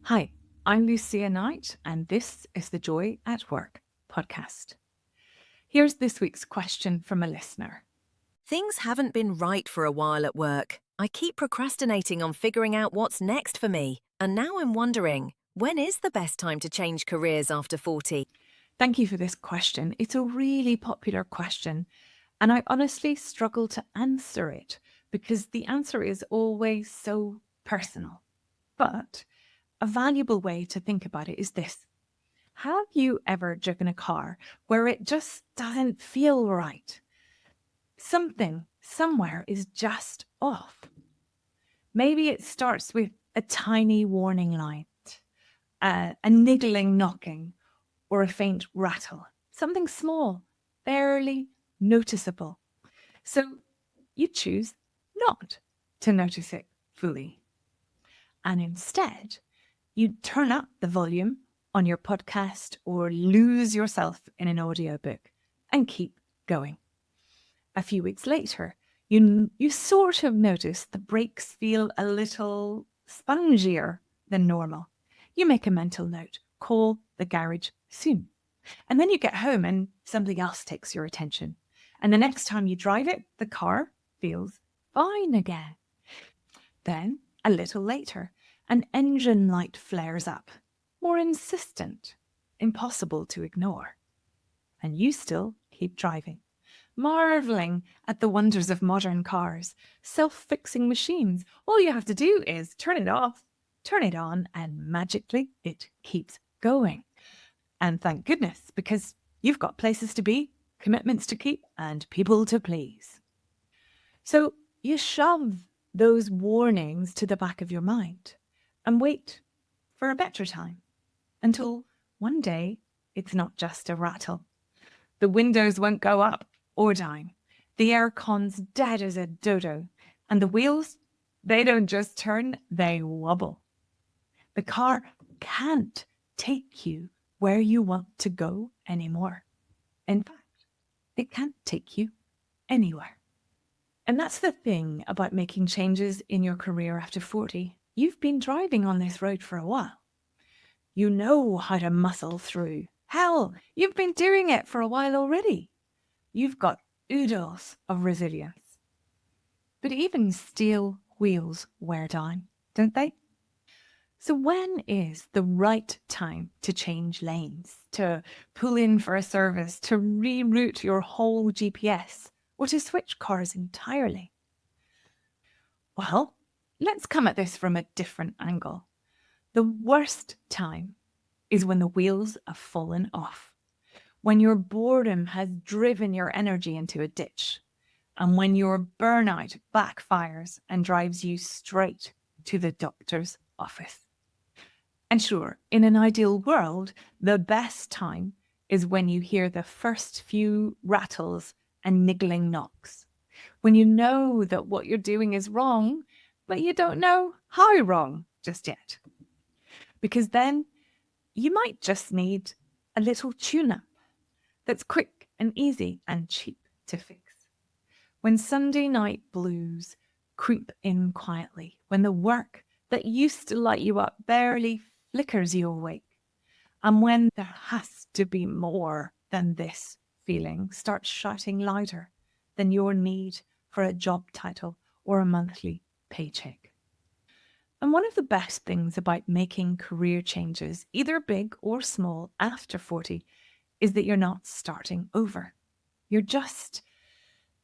Hi, I'm Lucia Knight, and this is the Joy at Work podcast. Here's this week's question from a listener. Things haven't been right for a while at work. I keep procrastinating on figuring out what's next for me. And now I'm wondering, when is the best time to change careers after 40? Thank you for this question. It's a really popular question, and I honestly struggle to answer it because the answer is always so personal. But a valuable way to think about it is this. Have you ever driven a car where it just doesn't feel right? Something somewhere is just off. Maybe it starts with a tiny warning light, a niggling knocking, or a faint rattle. Something small, barely noticeable. So you choose not to notice it fully. And instead, you turn up the volume on your podcast or lose yourself in an audiobook and keep going. A few weeks later, you sort of notice the brakes feel a little spongier than normal. You make a mental note, call the garage soon. And then you get home and something else takes your attention. And the next time you drive it, the car feels fine again. Then, a little later, an engine light flares up, more insistent, impossible to ignore. And you still keep driving, marveling at the wonders of modern cars, self-fixing machines. All you have to do is turn it off, turn it on, and magically it keeps going. And thank goodness, because you've got places to be, commitments to keep, and people to please. So you shove those warnings to the back of your mind and wait for a better time until one day it's not just a rattle. The windows won't go up or down. The aircon's dead as a dodo. And the wheels, they don't just turn, they wobble. The car can't take you where you want to go anymore. In fact, it can't take you anywhere. And that's the thing about making changes in your career after 40. You've been driving on this road for a while. You know how to muscle through. Hell, you've been doing it for a while already. You've got oodles of resilience. But even steel wheels wear down, don't they? So when is the right time to change lanes, to pull in for a service, to reroute your whole GPS, or to switch cars entirely? Well, let's come at this from a different angle. The worst time is when the wheels have fallen off, when your boredom has driven your energy into a ditch, and when your burnout backfires and drives you straight to the doctor's office. And sure, in an ideal world, the best time is when you hear the first few rattles and niggling knocks, when you know that what you're doing is wrong, but you don't know how wrong just yet. Because then you might just need a little tune-up that's quick and easy and cheap to fix. When Sunday night blues creep in quietly, when the work that used to light you up barely flickers you awake, and when there has to be more than this feeling starts shouting louder than your need for a job title or a monthly paycheck. And one of the best things about making career changes, either big or small, after 40, is that you're not starting over. You're just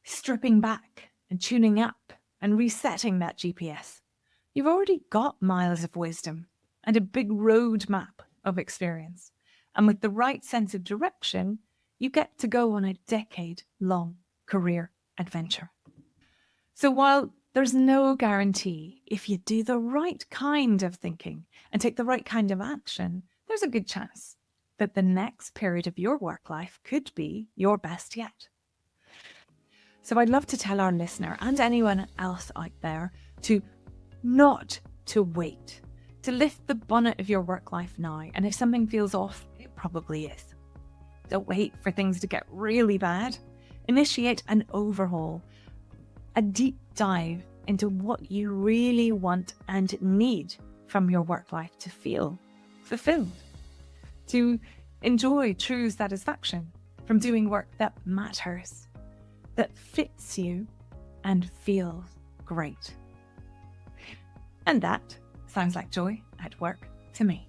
stripping back and tuning up and resetting that GPS. You've already got miles of wisdom and a big roadmap of experience. And with the right sense of direction, you get to go on a decade-long career adventure. So while there's no guarantee, if you do the right kind of thinking and take the right kind of action, there's a good chance that the next period of your work life could be your best yet. So I'd love to tell our listener and anyone else out there to not to wait, to lift the bonnet of your work life now. And if something feels off, it probably is. Don't wait for things to get really bad. Initiate an overhaul, a deep dive into what you really want and need from your work life to feel fulfilled, to enjoy true satisfaction from doing work that matters, that fits you and feels great. And that sounds like joy at work to me.